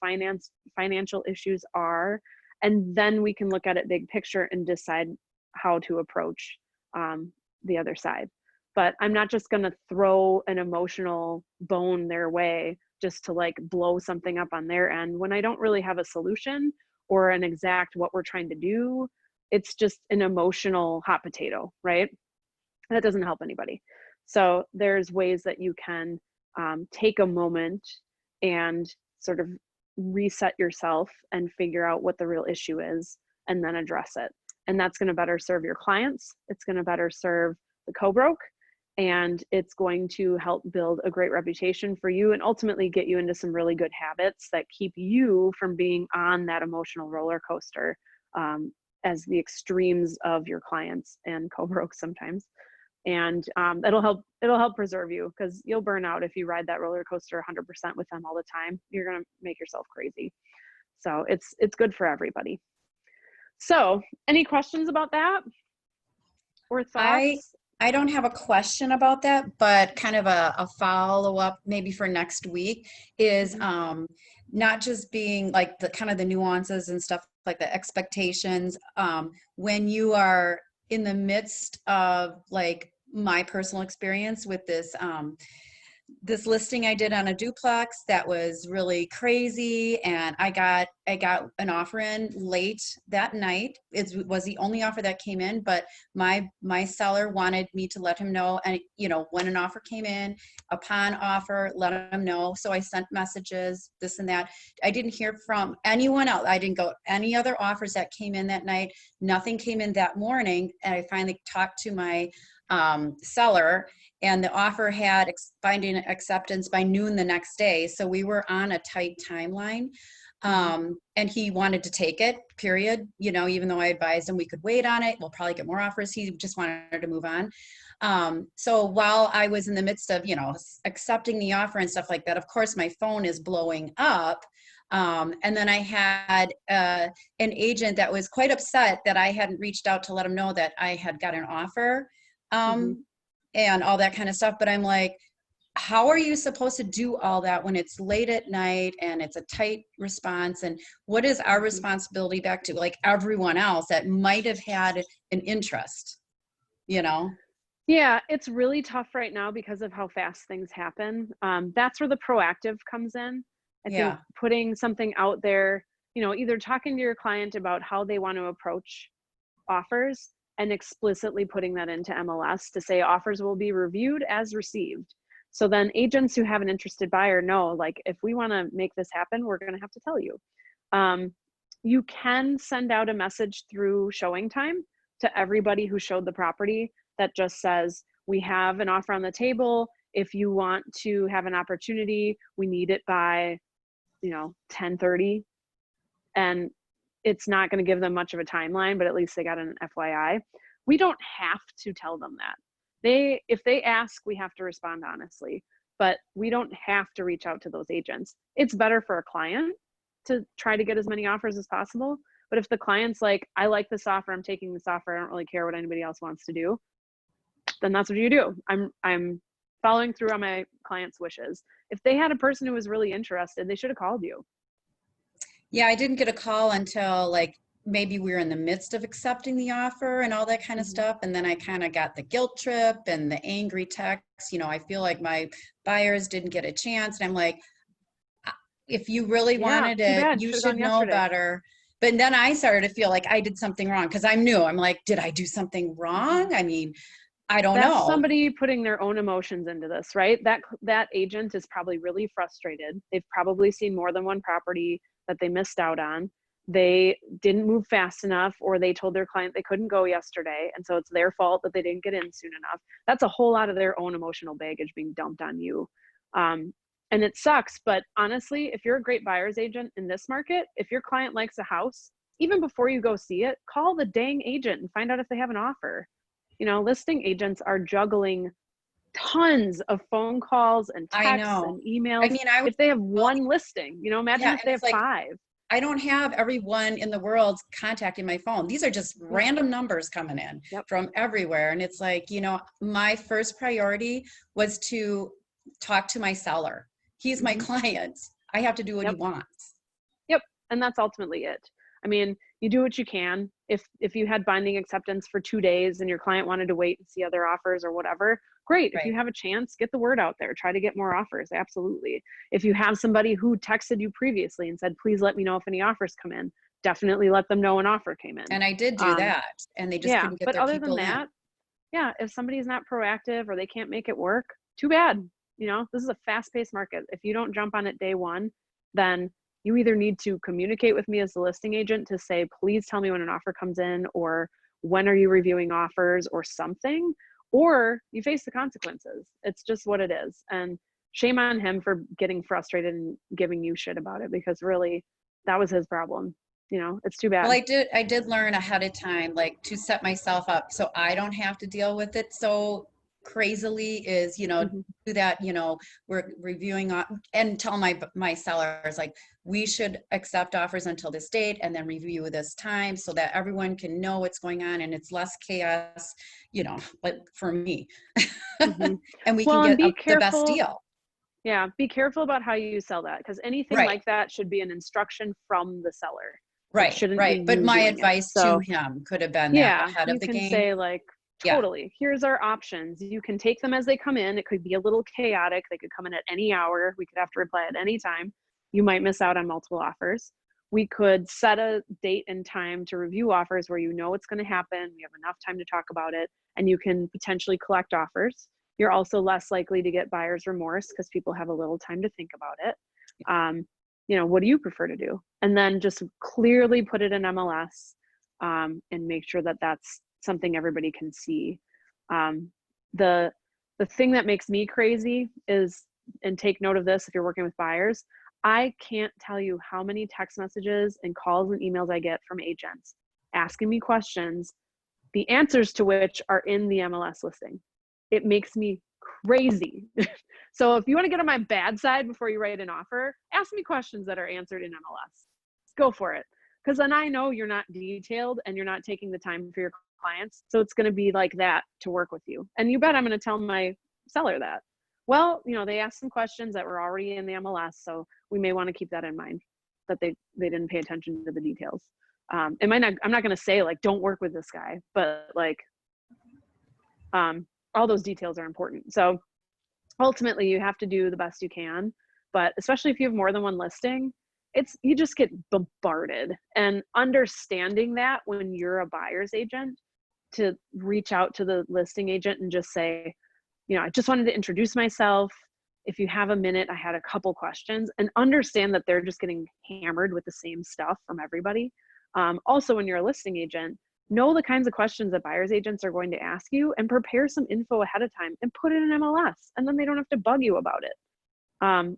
Speaker 3: financial issues are. And then we can look at it big picture and decide how to approach the other side. But I'm not just going to throw an emotional bone their way just to blow something up on their end when I don't really have a solution or an exact what we're trying to do. It's just an emotional hot potato, right? That doesn't help anybody. So there's ways that you can take a moment and sort of reset yourself and figure out what the real issue is and then address it. And that's going to better serve your clients. It's going to better serve the co-broke, and it's going to help build a great reputation for you and ultimately get you into some really good habits that keep you from being on that emotional roller coaster as the extremes of your clients and co-broke sometimes. And it'll help preserve you, because you'll burn out if you ride that roller coaster 100% with them all the time. You're going to make yourself crazy. So it's good for everybody. So any questions about that or thoughts?
Speaker 1: I don't have a question about that, but kind of a follow-up maybe for next week is not just being the kind of the nuances and stuff like the expectations. When you are in the midst of my personal experience with this this listing I did on a duplex that was really crazy, and I got an offer in late that night. It was the only offer that came in, but my seller wanted me to let him know, and when an offer came in, upon offer, let him know. So I sent messages, this and that. I didn't hear from anyone else. I didn't go any other offers that came in that night. Nothing came in that morning, and I finally talked to my seller, and the offer had finding acceptance by noon the next day. So we were on a tight timeline. And he wanted to take it, period. Even though I advised him we could wait on it, we'll probably get more offers. He just wanted to move on. So while I was in the midst of, accepting the offer and stuff like that, of course, my phone is blowing up. And then I had an agent that was quite upset that I hadn't reached out to let him know that I had got an offer. And all that kind of stuff. But I'm like, how are you supposed to do all that when it's late at night and it's a tight response? And what is our responsibility back to like everyone else that might have had an interest,
Speaker 3: Yeah, it's really tough right now because of how fast things happen. That's where the proactive comes in. I think putting something out there, either talking to your client about how they want to approach offers, and explicitly putting that into MLS to say offers will be reviewed as received. So then agents who have an interested buyer know, like, if we want to make this happen, we're going to have to tell you. You can send out a message through showing time to everybody who showed the property that just says, we have an offer on the table. If you want to have an opportunity, we need it by, 10:30. And it's not going to give them much of a timeline, but at least they got an FYI. We don't have to tell them that. If they ask, we have to respond honestly, but we don't have to reach out to those agents. It's better for a client to try to get as many offers as possible. But if the client's like, I like this offer, I'm taking this offer, I don't really care what anybody else wants to do, then that's what you do. I'm following through on my client's wishes. If they had a person who was really interested, they should have called you.
Speaker 1: Yeah, I didn't get a call until like maybe we were in the midst of accepting the offer and all that kind of stuff. And then I kind of got the guilt trip and the angry texts. I feel like my buyers didn't get a chance. And I'm like, if you really wanted it, you should know better. But then I started to feel like I did something wrong because I'm new. I'm like, did I do something wrong? I mean, I don't know.
Speaker 3: That's somebody putting their own emotions into this, right? That agent is probably really frustrated. They've probably seen more than one property that they missed out on. They didn't move fast enough, or they told their client they couldn't go yesterday. And so it's their fault that they didn't get in soon enough. That's a whole lot of their own emotional baggage being dumped on you. And it sucks, but honestly, if you're a great buyer's agent in this market, if your client likes a house, even before you go see it, call the dang agent and find out if they have an offer. Listing agents are juggling tons of phone calls and texts and emails. I mean, if they have one listing, imagine if they have 5.
Speaker 1: I don't have everyone in the world contacting my phone. These are just random numbers coming in from everywhere. And it's like, my first priority was to talk to my seller. He's my client. I have to do what he wants.
Speaker 3: Yep. And that's ultimately it. I mean, you do what you can. If you had binding acceptance for 2 days and your client wanted to wait and see other offers or whatever, great. If you have a chance, get the word out there. Try to get more offers. Absolutely. If you have somebody who texted you previously and said, please let me know if any offers come in, definitely let them know an offer came in.
Speaker 1: And I did do that. And they just couldn't get their people in. But other than
Speaker 3: that, if somebody's not proactive or they can't make it work, too bad. This is a fast-paced market. If you don't jump on it day one, then you either need to communicate with me as the listing agent to say, please tell me when an offer comes in, or when are you reviewing offers, or something, or you face the consequences. It's just what it is. And shame on him for getting frustrated and giving you shit about it, because really that was his problem. It's too bad.
Speaker 1: Well, I did learn ahead of time, like, to set myself up so I don't have to deal with it so crazily, is do that, we're reviewing and tell my sellers, like, we should accept offers until this date and then review this time so that everyone can know what's going on and it's less chaos, like for me. And we can get the best deal.
Speaker 3: Yeah, be careful about how you sell that, because anything like that should be an instruction from the seller.
Speaker 1: Right. But my advice to him could have been that ahead of the game.
Speaker 3: You can say, like,
Speaker 1: Yeah.
Speaker 3: totally. Here's our options. You can take them as they come in. It could be a little chaotic. They could come in at any hour. We could have to reply at any time. You might miss out on multiple offers. We could set a date and time to review offers where you know it's going to happen. We have enough time to talk about it, and you can potentially collect offers. You're also less likely to get buyer's remorse because people have a little time to think about it. What do you prefer to do? And then just clearly put it in MLS, and make sure that that's something everybody can see. The thing that makes me crazy is, and take note of this if you're working with buyers, I can't tell you how many text messages and calls and emails I get from agents asking me questions, the answers to which are in the MLS listing. It makes me crazy. So if you want to get on my bad side before you write an offer, ask me questions that are answered in MLS. Go for it. Because then I know you're not detailed and you're not taking the time for your clients. So it's going to be like that to work with you. And you bet I'm going to tell my seller that. Well, they asked some questions that were already in the MLS, so we may want to keep that in mind, that they didn't pay attention to the details. I'm not going to say like, don't work with this guy, but like, all those details are important. So ultimately you have to do the best you can, but especially if you have more than one listing, you just get bombarded. And understanding that when you're a buyer's agent, to reach out to the listing agent and just say, I just wanted to introduce myself. If you have a minute, I had a couple questions, and understand that they're just getting hammered with the same stuff from everybody. Also, when you're a listing agent, know the kinds of questions that buyer's agents are going to ask you, and prepare some info ahead of time and put it in MLS, and then they don't have to bug you about it.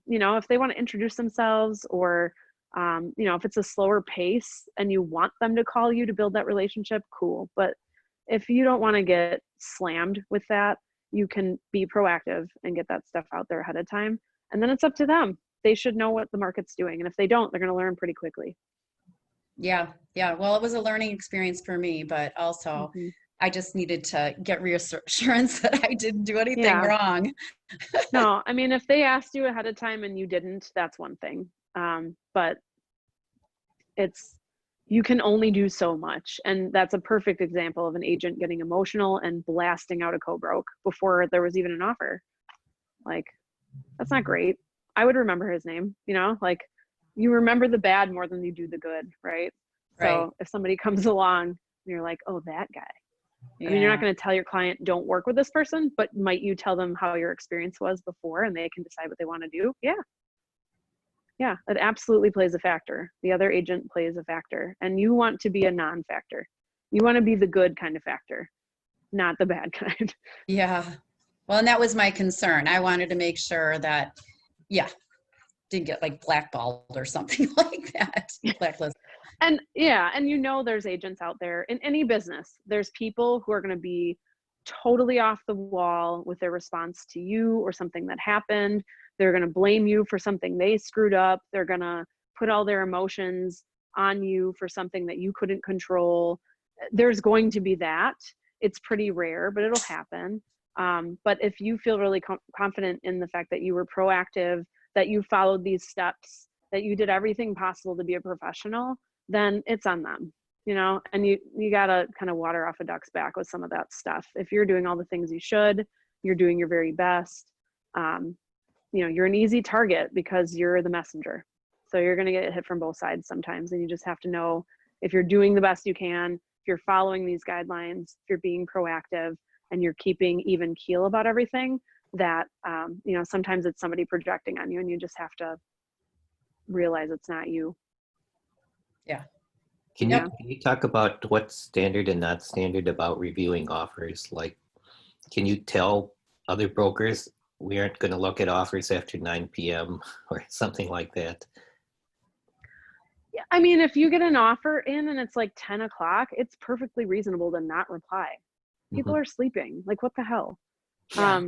Speaker 3: If they want to introduce themselves, or, if it's a slower pace and you want them to call you to build that relationship, cool. But if you don't want to get slammed with that, you can be proactive and get that stuff out there ahead of time. And then it's up to them. They should know what the market's doing. And if they don't, they're going to learn pretty quickly.
Speaker 1: Yeah. Well, it was a learning experience for me, but also I just needed to get reassurance that I didn't do anything wrong.
Speaker 3: No, I mean, if they asked you ahead of time and you didn't, that's one thing. But you can only do so much. And that's a perfect example of an agent getting emotional and blasting out a co-broke before there was even an offer. Like, that's not great. I would remember his name, like, you remember the bad more than you do the good, right? So if somebody comes along and you're like, oh, that guy. I mean, you're not going to tell your client, don't work with this person, but might you tell them how your experience was before, and they can decide what they want to do? Yeah, it absolutely plays a factor. The other agent plays a factor, and you want to be a non-factor. You want to be the good kind of factor, not the bad kind.
Speaker 1: Yeah. Well, and that was my concern. I wanted to make sure that, didn't get like blackballed or something like that. Blacklist.
Speaker 3: And there's agents out there in any business. There's people who are going to be totally off the wall with their response to you or something that happened. They're going to blame you for something they screwed up. They're going to put all their emotions on you for something that you couldn't control. There's going to be that. It's pretty rare, but it'll happen. But if you feel really confident in the fact that you were proactive, that you followed these steps, that you did everything possible to be a professional, then it's on them, and you got to kind of water off a duck's back with some of that stuff. If you're doing all the things you should, you're doing your very best, you're an easy target because you're the messenger. So you're going to get hit from both sides sometimes. And you just have to know, if you're doing the best you can, if you're following these guidelines, if you're being proactive and you're keeping even keel about everything, that, sometimes it's somebody projecting on you, and you just have to realize it's not you.
Speaker 1: Yeah.
Speaker 5: Can you talk about what's standard and not standard about reviewing offers? Like, can you tell other brokers we aren't going to look at offers after 9 p.m. or something like that?
Speaker 3: Yeah, I mean, if you get an offer in and it's like 10 o'clock, it's perfectly reasonable to not reply. People are sleeping. Like, what the hell?
Speaker 1: Yeah.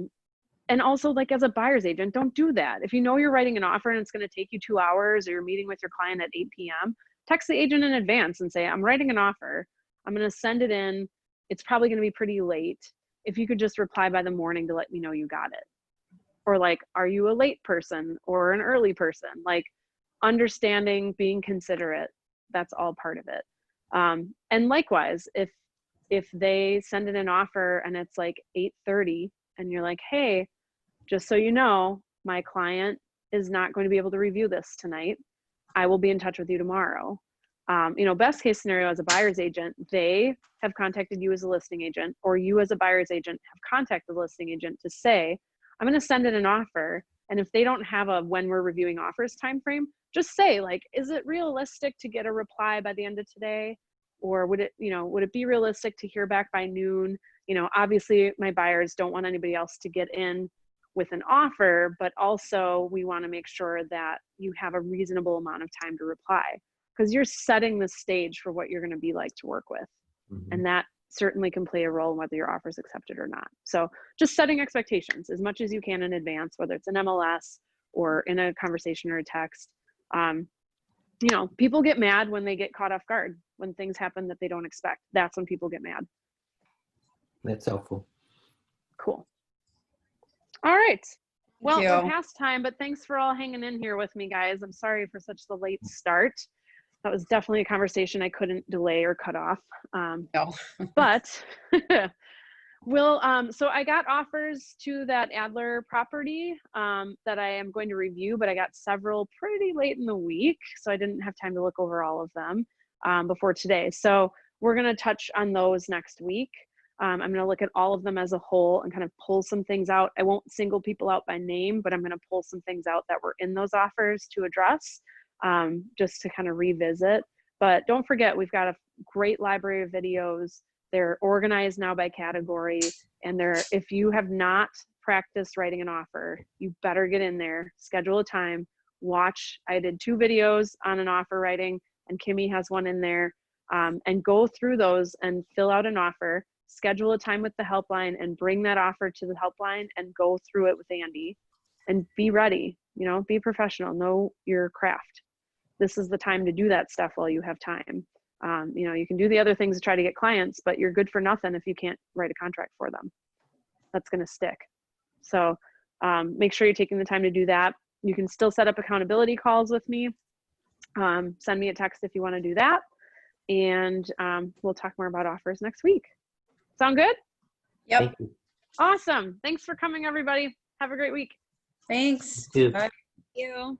Speaker 3: And also, like, as a buyer's agent, don't do that. If you know you're writing an offer and it's going to take you 2 hours, or you're meeting with your client at 8 p.m., text the agent in advance and say, I'm writing an offer. I'm going to send it in. It's probably going to be pretty late. If you could just reply by the morning to let me know you got it. Or like, are you a late person or an early person? Like, understanding, being considerate, that's all part of it. And likewise, if if they send in an offer and it's like 8:30 and you're like, hey, just so you know, my client is not going to be able to review this tonight. I will be in touch with you tomorrow. Best case scenario, as a buyer's agent, they have contacted you as a listing agent, or you as a buyer's agent have contacted the listing agent to say, I'm going to send in an offer. And if they don't have a when we're reviewing offers timeframe, just say, like, is it realistic to get a reply by the end of today? Or would it be realistic to hear back by noon? Obviously my buyers don't want anybody else to get in with an offer, but also we want to make sure that you have a reasonable amount of time to reply, because you're setting the stage for what you're going to be like to work with.
Speaker 5: Mhm.
Speaker 3: And that certainly can play a role in whether your offer is accepted or not. So just setting expectations as much as you can in advance, whether it's an MLS or in a conversation or a text. People get mad when they get caught off guard, when things happen that they don't expect. That's when people get mad.
Speaker 5: That's helpful.
Speaker 3: Cool. All right. Well,
Speaker 1: you.
Speaker 3: we're past time, but thanks for all hanging in here with me, guys. I'm sorry for such the late start. That was definitely a conversation I couldn't delay or cut off.
Speaker 1: No.
Speaker 3: But so I got offers to that Adler property that I am going to review, but I got several pretty late in the week, so I didn't have time to look over all of them before today. So we're going to touch on those next week. I'm going to look at all of them as a whole and kind of pull some things out. I won't single people out by name, but I'm going to pull some things out that were in those offers to address, just to kind of revisit. But don't forget, we've got a great library of videos. They're organized now by category, and if you have not practiced writing an offer, you better get in there, schedule a time, watch. I did 2 videos on an offer writing, and Kimmy has one in there, and go through those and fill out an offer, schedule a time with the helpline, and bring that offer to the helpline and go through it with Andy, and be ready, be professional, know your craft. This is the time to do that stuff while you have time. You can do the other things to try to get clients, but you're good for nothing if you can't write a contract for them. That's going to stick. So make sure you're taking the time to do that. You can still set up accountability calls with me. Send me a text if you want to do that. And we'll talk more about offers next week. Sound good?
Speaker 1: Yep.
Speaker 5: Thank you.
Speaker 3: Awesome. Thanks for coming, everybody. Have a great week.
Speaker 1: Thanks.
Speaker 5: You too.
Speaker 1: Bye.
Speaker 2: Thank you.